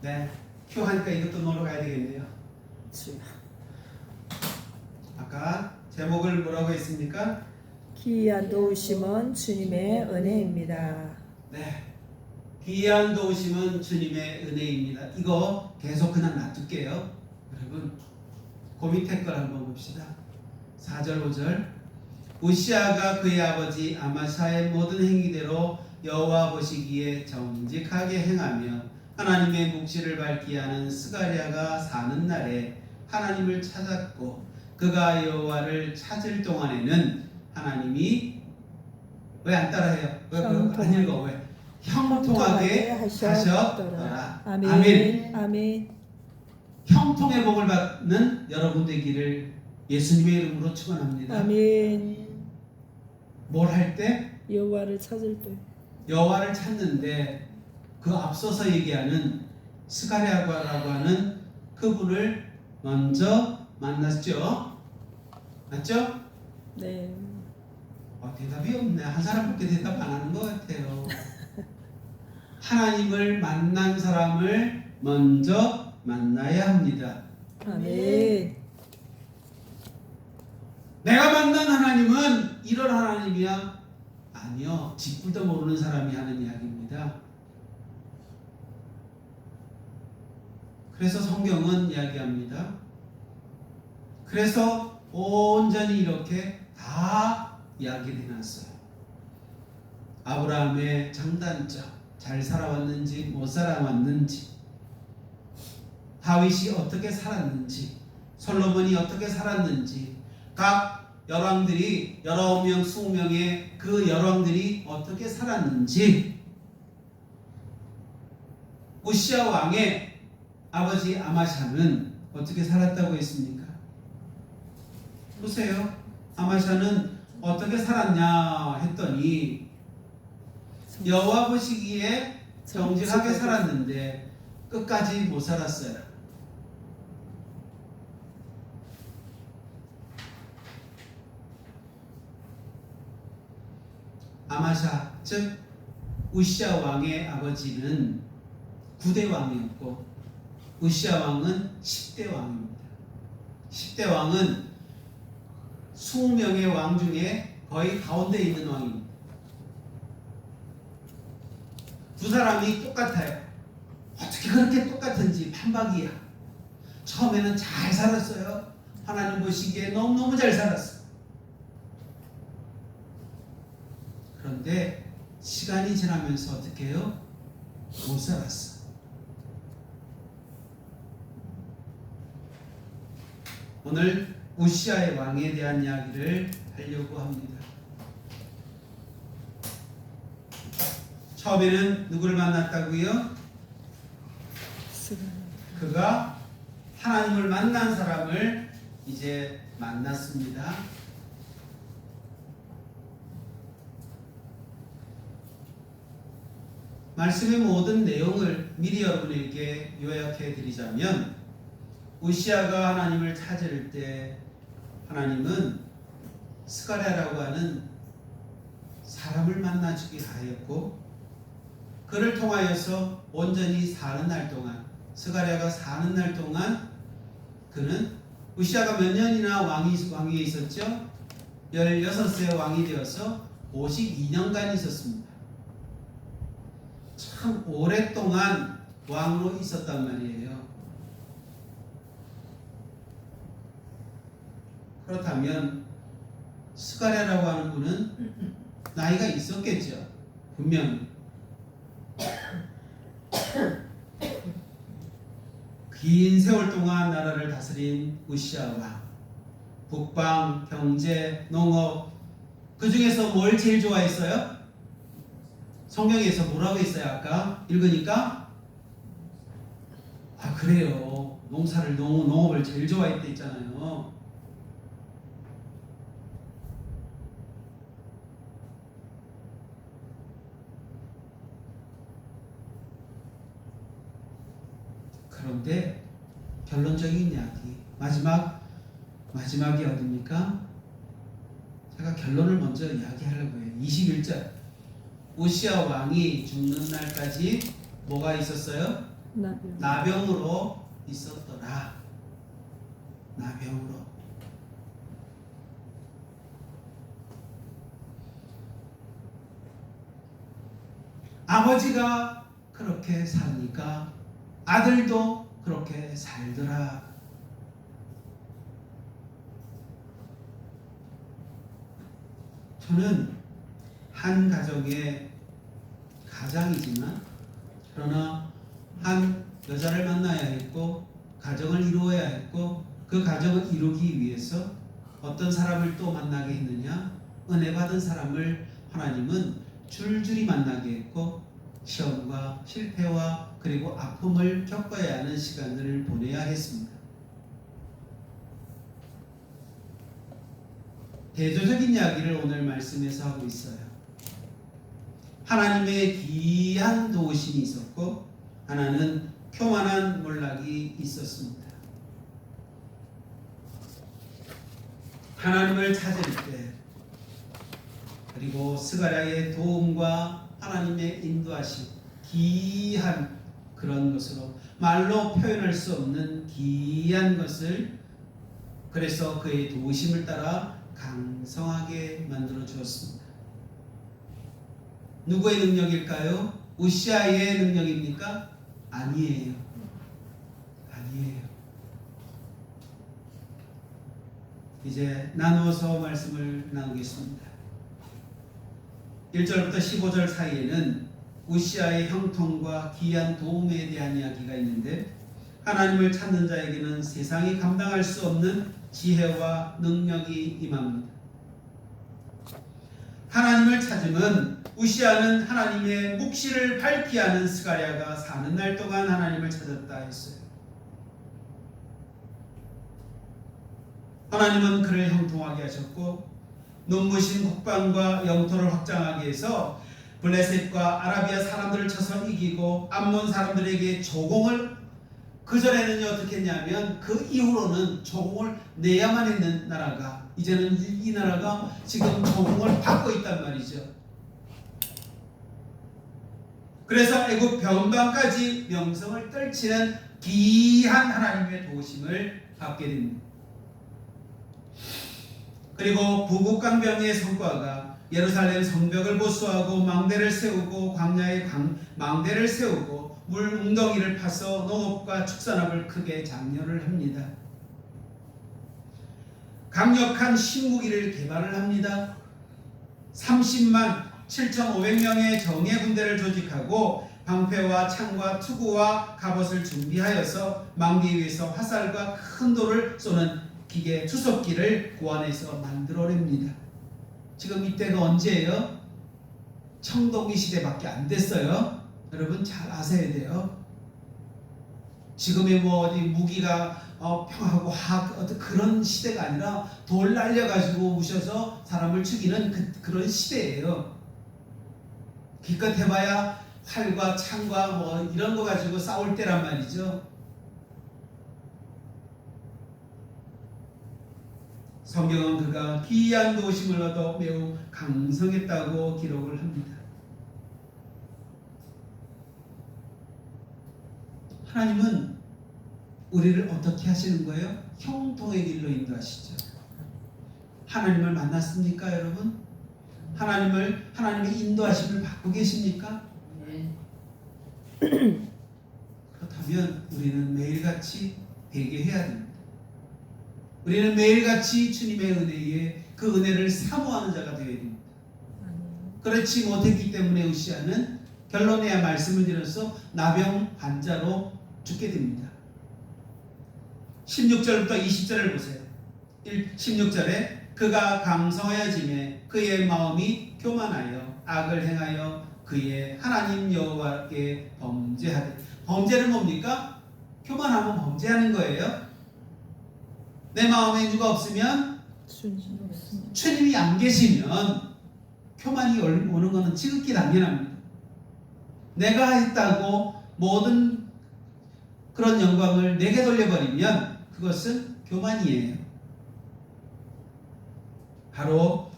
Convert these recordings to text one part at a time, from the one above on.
네, 큐 하니까 이것도 놀러 가야 되겠네요. 아까 제목을 뭐라고 했습니까? 기이한 도우심은 주님의 은혜입니다. 네, 귀한 도우심은 주님의 은혜입니다. 이거 계속 그냥 놔둘게요. 여러분, 그 밑에 걸 한번 봅시다. 4절 5절. 우시아가 그의 아버지 아마샤의 모든 행위대로 여호와 보시기에 정직하게 행하며 하나님의 묵시를 밝게 하는 스가랴가 사는 날에 하나님을 찾았고, 그가 여호와를 찾을 동안에는 하나님이 왜 안 따라해요? 왜 안 읽어? 왜? 형통하게 하셨더라. 아멘. 아멘. 아멘. 형통의 복을 받는 여러분 되기를 예수님의 이름으로 축원합니다. 아멘. 뭘 할 때? 여호와를 찾을 때. 여호와를 찾는데 그 앞서서 얘기하는 스가랴라고 하는 그분을 먼저 만났죠. 맞죠? 네. 대답이 없네. 한 사람밖에 대답 안 하는 것 같아요. 하나님을 만난 사람을 먼저 만나야 합니다. 아멘. 내가 만난 하나님은 이런 하나님이야? 아니요. 짓불도 모르는 사람이 하는 이야기입니다. 그래서 성경은 이야기합니다. 그래서 온전히 이렇게 다 이야기를 해놨어요. 아브라함의 장단점, 잘 살아왔는지 못 살아왔는지, 다윗이 어떻게 살았는지, 솔로몬이 어떻게 살았는지, 각 열왕들이 19명, 20명의 그 열왕들이 어떻게 살았는지, 우시아 왕의 아버지 아마샤는 어떻게 살았다고 했습니까? 보세요. 아마샤는 어떻게 살았냐 했더니 여호와 보시기에 정직하게 살았는데 끝까지 못 살았어요. 아마샤, 즉 우시아 왕의 아버지는 9대 왕이었고 우시아 왕은 10대 왕입니다. 10대 왕은 20명의 왕 중에 거의 가운데 있는 왕입니다. 두 사람이 똑같아요. 어떻게 그렇게 똑같은지 판박이야. 처음에는 잘 살았어요. 하나님 보시기에 너무너무 잘 살았어. 그런데 시간이 지나면서 어떻게 해요? 못 살았어. 오늘 우시아의 왕에 대한 이야기를 하려고 합니다. 처음에는 누구를 만났다고요? 그가 하나님을 만난 사람을 이제 만났습니다. 말씀의 모든 내용을 미리 여러분에게 요약해 드리자면, 우시아가 하나님을 찾을 때 하나님은 스가랴라고 하는 사람을 만나주게 하였고, 그를 통하여서 온전히 사는 날 동안, 스가랴가 사는 날 동안 그는 우시아가 몇 년이나 왕위에 있었죠? 16세 왕이 되어서 52년간 있었습니다. 참 오랫동안 왕으로 있었단 말이에요. 그렇다면 스가랴라고 하는 분은 나이가 있었겠죠. 분명히. 긴 세월 동안 나라를 다스린 우시아 왕, 국방, 경제, 농업, 그 중에서 뭘 제일 좋아했어요? 성경에서 뭐라고 했어요? 아까 읽으니까 그래요. 농업을 제일 좋아했대 있잖아요. 그런데 결론적인 이야기, 마지막이 어딥니까? 제가 결론을 먼저 이야기하려고 해요. 21절. 우시아 왕이 죽는 날까지 뭐가 있었어요? 나병으로 있었더라. 나병으로. 아버지가 그렇게 사니까 아들도 그렇게 살더라. 저는 한 가정의 가장이지만 그러나 한 여자를 만나야 했고 가정을 이루어야 했고 그 가정을 이루기 위해서 어떤 사람을 또 만나게 했느냐? 은혜 받은 사람을 하나님은 줄줄이 만나게 했고 시험과 실패와 그리고 아픔을 겪어야 하는 시간들을 보내야 했습니다. 대조적인 이야기를 오늘 말씀에서 하고 있어요. 하나님의 귀한 도우심이 있었고 하나는 교만한 몰락이 있었습니다. 하나님을 찾을 때 그리고 스가랴의 도움과 하나님의 인도하심 귀한 그런 것으로 말로 표현할 수 없는 귀한 것을 그래서 그의 도우심을 따라 강성하게 만들어 주었습니다. 누구의 능력일까요? 우시아의 능력입니까? 아니에요. 아니에요. 이제 나누어서 말씀을 나누겠습니다. 1절부터 15절 사이에는 우시아의 형통과 귀한 도움에 대한 이야기가 있는데 하나님을 찾는 자에게는 세상이 감당할 수 없는 지혜와 능력이 임합니다. 하나님을 찾으면 우시아는 하나님의 묵시를 밝히 하는 스가랴가 사는 날 동안 하나님을 찾았다 했어요. 하나님은 그를 형통하게 하셨고 눈부신 국방과 영토를 확장하게 해서 블레셋과 아라비아 사람들을 쳐서 이기고 암몬 사람들에게 조공을 그전에는 어떻게 했냐면 그 이후로는 조공을 내야만 했는 나라가 이제는 이 나라가 지금 조공을 받고 있단 말이죠. 그래서 애굽 변방까지 명성을 떨치는 귀한 하나님의 도우심을 받게 됩니다. 그리고 부국강병의 성과가 예루살렘 성벽을 보수하고 망대를 세우고 광야에 망대를 세우고 물 웅덩이를 파서 농업과 축산업을 크게 장려를 합니다. 강력한 신무기를 개발을 합니다. 30만 7,500명의 정예 군대를 조직하고 방패와 창과 투구와 갑옷을 준비하여서 망대 위에서 화살과 큰 돌을 쏘는 기계 투석기를 고안해서 만들어냅니다. 지금 이때가 언제예요? 청동기 시대밖에 안 됐어요. 여러분 잘 아셔야 돼요. 지금의 뭐 어디 무기가 평하고 어떤 그런 시대가 아니라 돌 날려가지고 무셔서 사람을 죽이는 그런 시대예요. 기껏 해봐야 활과 창과 뭐 이런 거 가지고 싸울 때란 말이죠. 성경은 그가 귀한 도우심을 얻어 매우 강성했다고 기록을 합니다. 하나님은 우리를 어떻게 하시는 거예요? 형통의 길로 인도하시죠. 하나님을 만났습니까, 여러분? 하나님의 인도하심을 받고 계십니까? 네. 그렇다면 우리는 매일같이 회개해야 됩니다. 우리는 매일같이 주님의 은혜에 그 은혜를 사모하는 자가 되어야 됩니다. 그렇지 못했기 때문에 우시아는 결론에야 말씀을 드려서 나병 환자로 죽게 됩니다. 16절부터 20절을 보세요. 16절에 그가 강성하여짐에 그의 마음이 교만하여 악을 행하여 그의 하나님 여호와께 범죄하되. 범죄는 뭡니까? 교만하면 범죄하는 거예요. 내 마음에 누가 없으면 주님이 안 계시면 교만이 오는 것은 지극히 당연합니다. 내가 했다고 모든 그런 영광을 내게 돌려버리면 그것은 교만이에요. 바로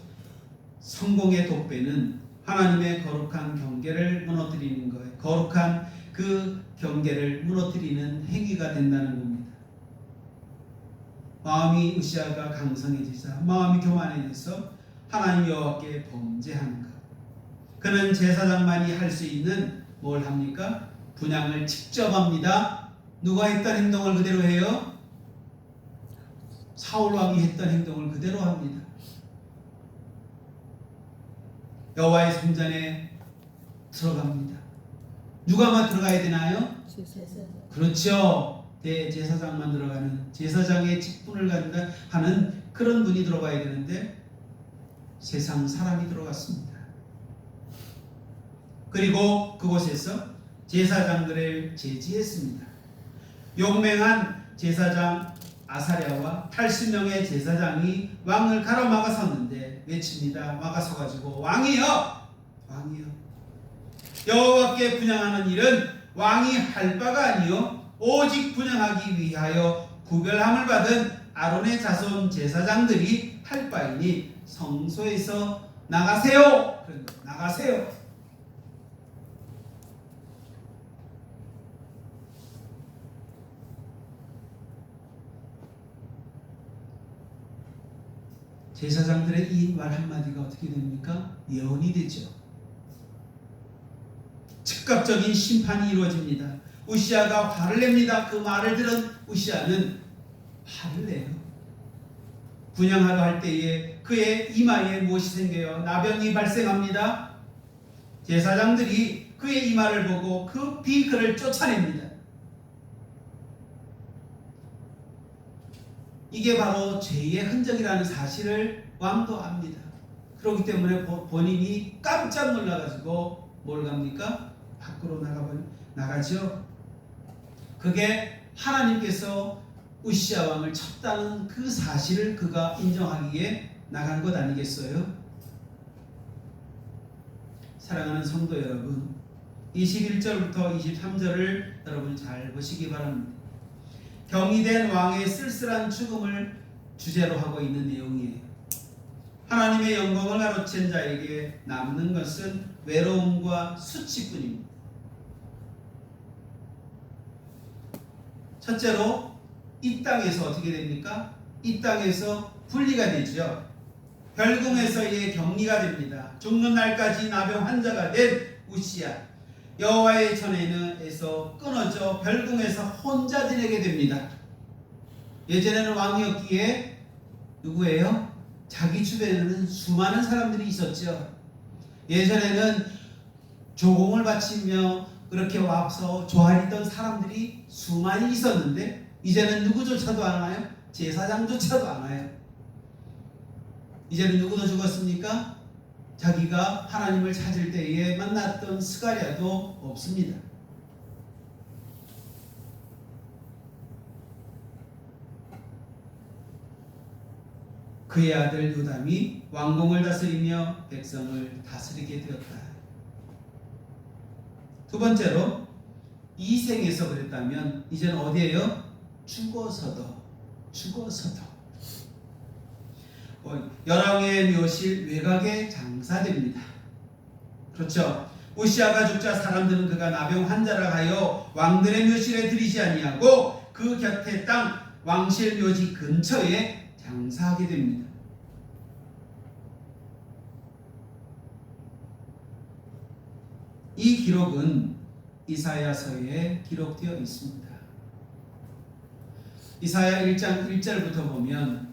성공의 독배는 하나님의 거룩한 경계를 무너뜨리는 거예요. 거룩한 그 경계를 무너뜨리는 행위가 된다는 겁니다. 마음이 우시아가 강성해지자 마음이 교만해져서 하나님 여호와께 범죄하는 것. 그는 제사장만이 할 수 있는 뭘 합니까? 분향을 직접 합니다. 누가 했던 행동을 그대로 해요? 사울 왕이 했던 행동을 그대로 합니다. 여호와의 성전에 들어갑니다. 누가만 들어가야 되나요? 그렇죠. 대제사장만 들어가는, 제사장의 직분을 갖는 하는 그런 분이 들어가야 되는데 세상 사람이 들어갔습니다. 그리고 그곳에서 제사장들을 제지했습니다. 용맹한 제사장 아사랴와 80명의 제사장이 왕을 가로막아 섰는데 외칩니다. 막아서가지고 왕이여! 왕이여! 여호와께 분향하는 일은 왕이 할 바가 아니요 오직 분향하기 위하여 구별함을 받은 아론의 자손 제사장들이 할 바이니 성소에서 나가세요. 나가세요. 제사장들의 이 말 한마디가 어떻게 됩니까? 예언이 되죠. 즉각적인 심판이 이루어집니다. 우시아가 화를 냅니다. 그 말을 들은 우시아는 화를 내요. 분향하려 할 때에 그의 이마에 무엇이 생겨요? 나병이 발생합니다. 제사장들이 그의 이마를 보고 급히 그를 쫓아냅니다. 이게 바로 죄의 흔적이라는 사실을 왕도 압니다. 그렇기 때문에 본인이 깜짝 놀라가지고 뭘 갑니까? 밖으로 나가죠. 그게 하나님께서 우시아 왕을 쳤다는 그 사실을 그가 인정하기에 나간 것 아니겠어요? 사랑하는 성도 여러분, 21절부터 23절을 여러분 잘 보시기 바랍니다. 경이된 왕의 쓸쓸한 죽음을 주제로 하고 있는 내용이에요. 하나님의 영광을 가로챈 자에게 남는 것은 외로움과 수치뿐입니다. 첫째로 이 땅에서 어떻게 됩니까? 이 땅에서 분리가 되죠. 별궁에서의 격리가 됩니다. 죽는 날까지 나병 환자가 된 우시아, 여호와의 전에서 끊어져 별궁에서 혼자 지내게 됩니다. 예전에는 왕이었기에 누구예요? 자기 주변에는 수많은 사람들이 있었죠. 예전에는 조공을 바치며 그렇게 와서 조아리던 사람들이 수많이 있었는데 이제는 누구조차도 안 와요. 제사장조차도 안 와요. 이제는 누구도 죽었습니까? 자기가 하나님을 찾을 때에 만났던 스가랴도 없습니다. 그의 아들 요담이 왕궁을 다스리며 백성을 다스리게 되었다. 두 번째로 이 생에서 그랬다면 이제는 어디에요? 죽어서도 열왕의 묘실 외곽에 장사됩니다. 그렇죠. 우시아가 죽자 사람들은 그가 나병 환자라 하여 왕들의 묘실에 들이지 아니하고 그 곁에 땅 왕실 묘지 근처에 장사하게 됩니다. 이 기록은 이사야서에 기록되어 있습니다. 이사야 1장 1절부터 보면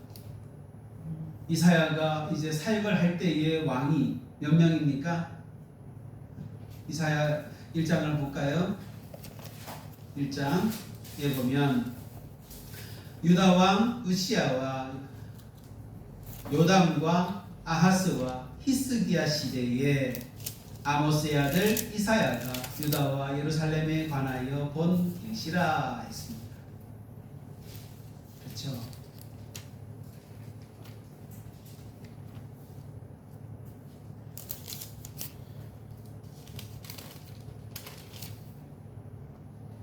이사야가 이제 사역을 할 때의 왕이 몇 명입니까? 이사야 1장을 볼까요? 1장에 보면 유다 왕 우시아와 요담과 아하스와 히스기야 시대에 아모스의 아들 이사야가 유다와 예루살렘에 관하여 본 계시라 했습니다. 그렇죠.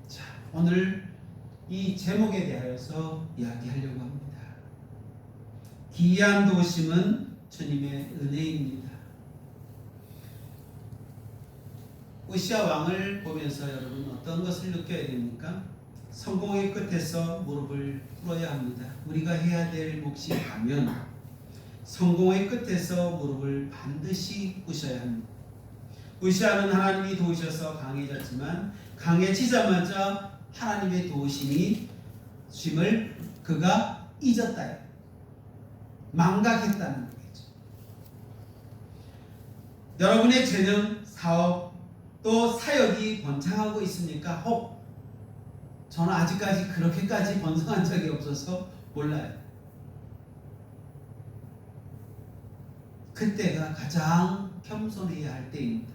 자, 오늘 이 제목에 대하여서 이야기하려고 합니다. 기이한 도우심은 주님의 은혜입니다. 우시아 왕을 보면서 여러분 어떤 것을 느껴야 됩니까? 성공의 끝에서 무릎을 꿇어야 합니다. 우리가 해야 될 몫이 가면 성공의 끝에서 무릎을 반드시 꿇으셔야 합니다. 우시아는 하나님이 도우셔서 강해졌지만 강해지자마자 하나님의 도우심을 그가 잊었다. 망각했다는 거겠죠. 여러분의 재능, 사업, 또 사역이 번창하고 있습니까? 혹 저는 아직까지 그렇게까지 번성한 적이 없어서 몰라요. 그때가 가장 겸손해야 할 때입니다.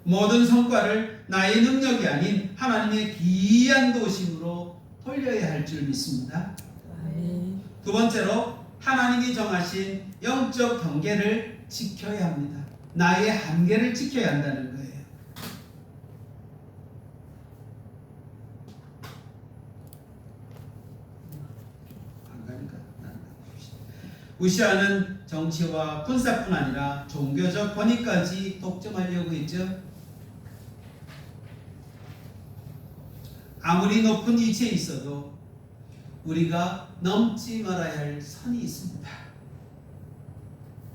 모든 성과를 나의 능력이 아닌 하나님의 귀한 도심으로 돌려야 할 줄 믿습니다. 아멘. 두 번째로 하나님이 정하신 영적 경계를 지켜야 합니다. 나의 한계를 지켜야 한다는 거예요. 우시아는 정치와 군사뿐 아니라 종교적 권위까지 독점하려고 했죠. 아무리 높은 위치에 있어도 우리가 넘지 말아야 할 선이 있습니다.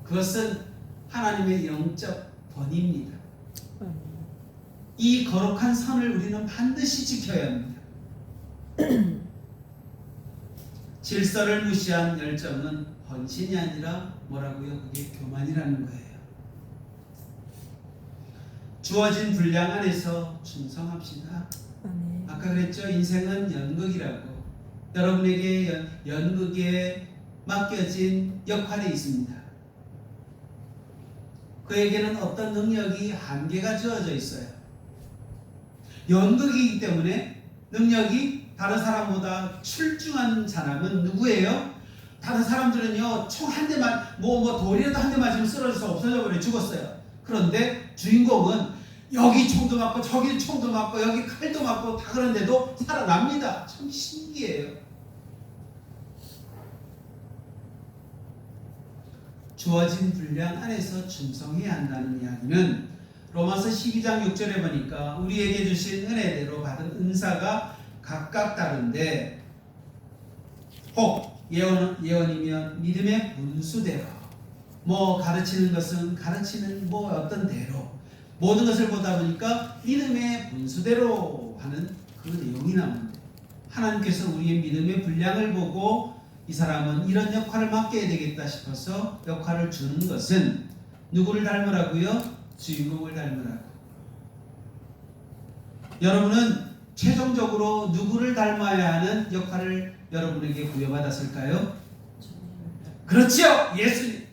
그것은 하나님의 영적 권위입니다. 이 거룩한 선을 우리는 반드시 지켜야 합니다. 질서를 무시한 열정은 헌신이 아니라 뭐라고요? 그게 교만이라는 거예요. 주어진 분량 안에서 충성합시다. 아멘. 아까 그랬죠? 인생은 연극이라고. 여러분에게 연극에 맡겨진 역할이 있습니다. 그에게는 어떤 능력이 한계가 주어져 있어요. 연극이기 때문에 능력이 다른 사람보다 출중한 사람은 누구예요? 다른 사람들은요, 총 한 대만, 돌이라도 한 대 맞으면 쓰러져서 없어져 버려 죽었어요. 그런데 주인공은 여기 총도 맞고 저기 총도 맞고 여기 칼도 맞고 다 그런데도 살아납니다. 참 신기해요. 주어진 분량 안에서 충성해야 한다는 이야기는 로마서 12장 6절에 보니까 우리에게 주신 은혜대로 받은 은사가 각각 다른데 혹 예언이면 믿음의 분수대로 가르치는 것은 가르치는 어떤 대로 모든 것을 보다 보니까 믿음의 분수대로 하는 그 내용이 나옵니다. 하나님께서 우리의 믿음의 분량을 보고 이 사람은 이런 역할을 맡겨야 되겠다 싶어서 역할을 주는 것은 누구를 닮으라고요? 주인공을 닮으라고. 여러분은 최종적으로 누구를 닮아야 하는 역할을 여러분에게 부여받았을까요? 그렇죠. 예수님.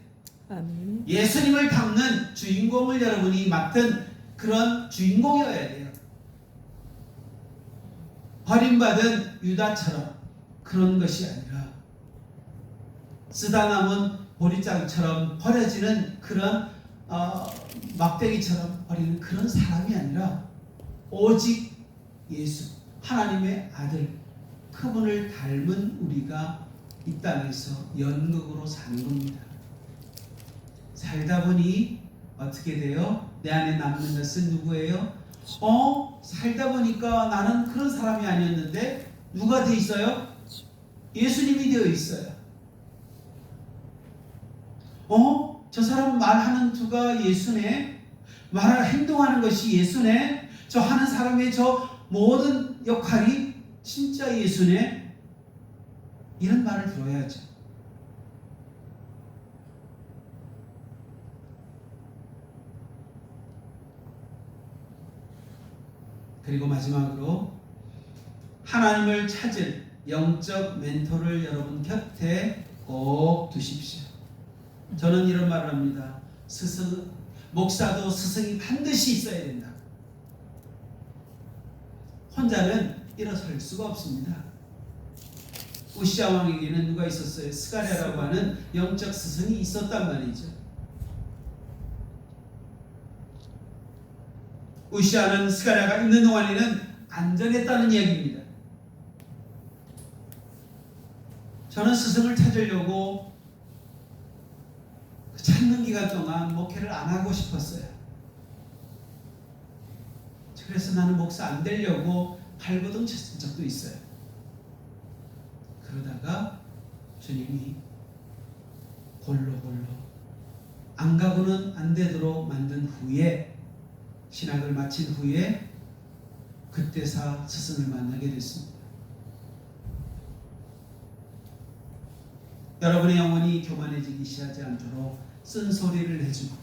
아멘. 예수님을 닮는 주인공을 여러분이 맡은 그런 주인공이어야 돼요. 버림받은 유다처럼 그런 것이 아니라 쓰다 남은 보리장처럼 버려지는 그런 막대기처럼 버리는 그런 사람이 아니라 오직 예수 하나님의 아들 그분을 닮은 우리가 이 땅에서 연극으로 사는 겁니다. 살다 보니 어떻게 돼요? 내 안에 남는 것은 누구예요? 살다 보니까 나는 그런 사람이 아니었는데 누가 돼 있어요? 예수님이 되어 있어요. 저 사람 말하는 투가 예수네. 행동하는 것이 예수네. 저 하는 사람의 저 모든 역할이 진짜 예수네. 이런 말을 들어야죠. 그리고 마지막으로 하나님을 찾을 영적 멘토를 여러분 곁에 꼭 두십시오. 저는 이런 말을 합니다. 목사도 스승이 반드시 있어야 된다. 혼자는 일어설 수가 없습니다. 우시아 왕에게는 누가 있었어요? 스가랴라고 하는 영적 스승이 있었단 말이죠. 우시아는 스가랴가 있는 동안에는 안전했다는 이야기입니다. 저는 스승을 찾으려고 찾는 기간 동안 목회를 안 하고 싶었어요. 그래서 나는 목사 안 되려고 발버둥 쳤을 적도 있어요. 그러다가 주님이 골로 안 가고는 안 되도록 만든 후에, 신학을 마친 후에 그때사 스승을 만나게 됐습니다. 여러분의 영혼이 교만해지기 시작하지 않도록 쓴소리를 해주고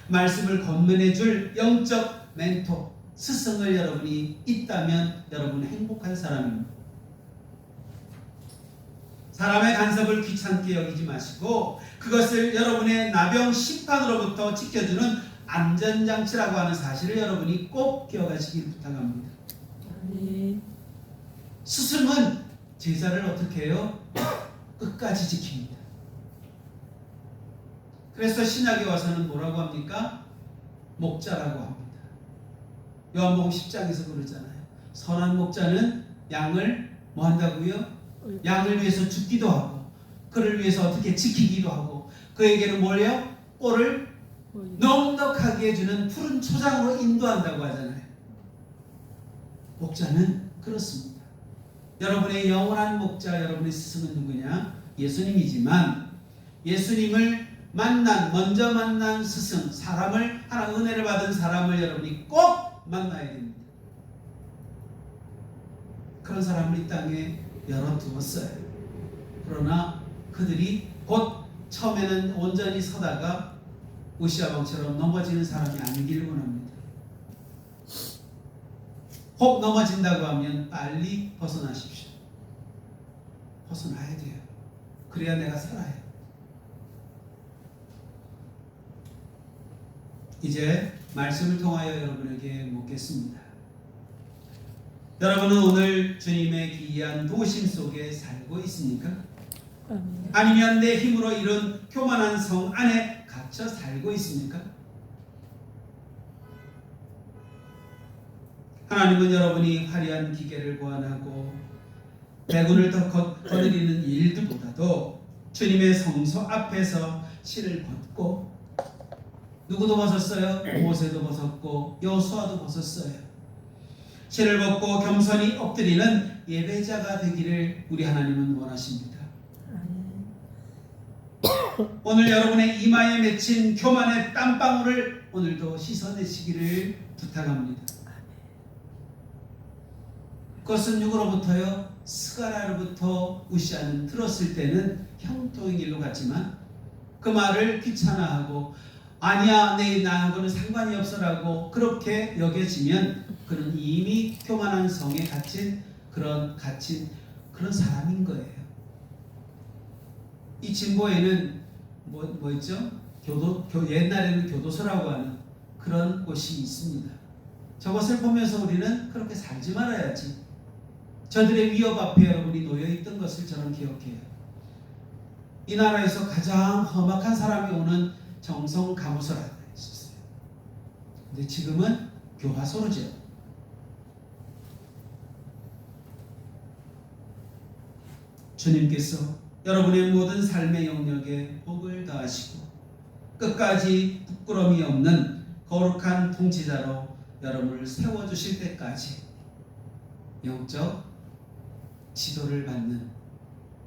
말씀을 권면해줄 영적 멘토, 스승을 여러분이 있다면 여러분은 행복한 사람입니다. 사람의 간섭을 귀찮게 여기지 마시고 그것을 여러분의 나병 심판으로부터 지켜주는 안전장치라고 하는 사실을 여러분이 꼭 기억하시길 부탁합니다. 아멘. 스승은 제자를 어떻게 해요? 끝까지 지킵니다. 그래서 신약에 와서는 뭐라고 합니까? 목자라고 합니다. 요한복음 10장에서 그러잖아요. 선한 목자는 양을 뭐 한다고요? 양을 위해서 죽기도 하고 그를 위해서 어떻게 지키기도 하고 그에게는 뭐예요? 꼴을 넉넉하게 해주는 푸른 초장으로 인도한다고 하잖아요. 목자는 그렇습니다. 여러분의 영원한 목자, 여러분의 스승은 누구냐? 예수님이지만 예수님을 먼저 만난 스승, 사람을, 하나 은혜를 받은 사람을 여러분이 꼭 만나야 됩니다. 그런 사람을 이 땅에 열어두었어요. 그러나 그들이 곧 처음에는 온전히 서다가 우시아 왕처럼 넘어지는 사람이 아니기를 원합니다. 혹 넘어진다고 하면 빨리 벗어나십시오. 벗어나야 돼요. 그래야 내가 살아요. 이제 말씀을 통하여 여러분에게 묻겠습니다. 여러분은 오늘 주님의 기이한 도우심 속에 살고 있습니까? 아멘. 아니면 내 힘으로 이룬 교만한 성 안에 갇혀 살고 있습니까? 하나님은 여러분이 화려한 기계를 고안하고 대군을 더 거느리는 일들보다도 주님의 성소 앞에서 실을 벗고, 누구도 벗었어요? 모세도 벗었고 여호수아도 벗었어요. 실을 벗고 겸손히 엎드리는 예배자가 되기를 우리 하나님은 원하십니다. 오늘 여러분의 이마에 맺힌 교만의 땀방울을 오늘도 씻어내시기를 부탁합니다. 그것은 누구로부터요? 스가랴로부터 우시아는 들었을 때는 형통의 길로 갔지만 그 말을 귀찮아하고 아니야 내 나하고는 상관이 없어라고 그렇게 여겨지면 그는 이미 교만한 성에 갇힌 그런 사람인 거예요. 이 진보에는 뭐 있죠? 옛날에는 교도소라고 하는 그런 곳이 있습니다. 저것을 보면서 우리는 그렇게 살지 말아야지. 저들의 위협 앞에 여러분이 놓여있던 것을 저는 기억해요. 이 나라에서 가장 험악한 사람이 오는 정성 감호소라고 있었어요. 근데 지금은 교화소로죠. 주님께서 여러분의 모든 삶의 영역에 복을 더하시고 끝까지 부끄러움이 없는 거룩한 통치자로 여러분을 세워주실 때까지 영적 지도를 받는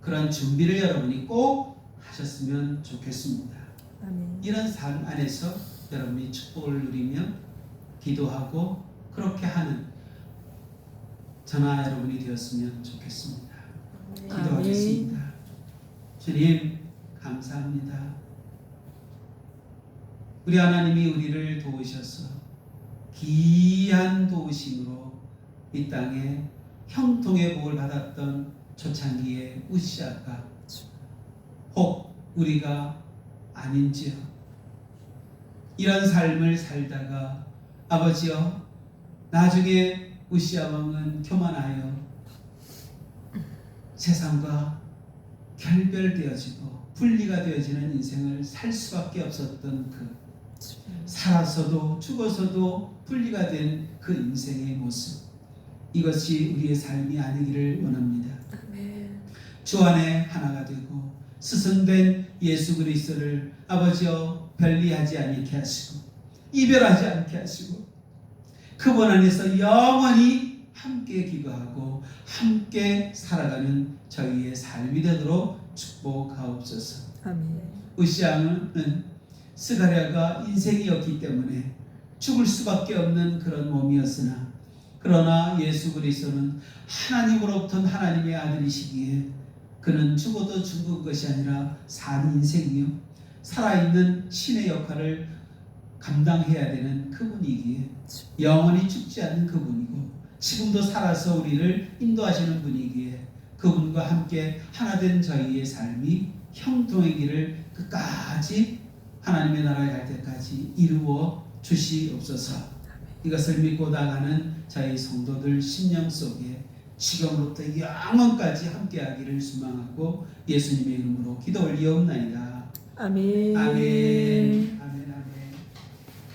그런 준비를 여러분이 꼭 하셨으면 좋겠습니다. 아멘. 이런 삶 안에서 여러분이 축복을 누리며 기도하고 그렇게 하는 저나 여러분이 되었으면 좋겠습니다. 기도하겠습니다. 주님 감사합니다. 우리 하나님이 우리를 도우셔서 기이한 도우심으로 이 땅에 형통의 복을 받았던 초창기의 우시아가 혹 우리가 아닌지요. 이런 삶을 살다가 아버지여 나중에 우시아 왕은 교만하여 세상과 결별되어지고 분리가 되어지는 인생을 살 수밖에 없었던 살아서도 죽어서도 분리가 된 그 인생의 모습, 이것이 우리의 삶이 아니기를 원합니다. 주 안에 하나가 되고 스승된 예수 그리스도를 아버지여 변리하지 않게 하시고 이별하지 않게 하시고 그분 안에서 영원히 함께 기도하고 함께 살아가는 저희의 삶이 되도록 축복하옵소서. 아멘. 으시아는 스가랴가 인생이었기 때문에 죽을 수밖에 없는 그런 몸이었으나, 그러나 예수 그리스도는 하나님으로부터 하나님의 아들이시기에 그는 죽어도 죽은 것이 아니라 산 인생이요 살아있는 신의 역할을 감당해야 되는 그분이기에 영원히 죽지 않는 그분이고 지금도 살아서 우리를 인도하시는 분이기에 그분과 함께 하나된 저희의 삶이 형통의 길을 끝까지 하나님의 나라에 갈 때까지 이루어 주시옵소서. 이것을 믿고 나가는 저희 성도들 심령 속에 지금으로부터 영원까지 함께하기를 소망하고 예수님의 이름으로 기도 올리옵나이다. 아멘. 아멘. 아멘.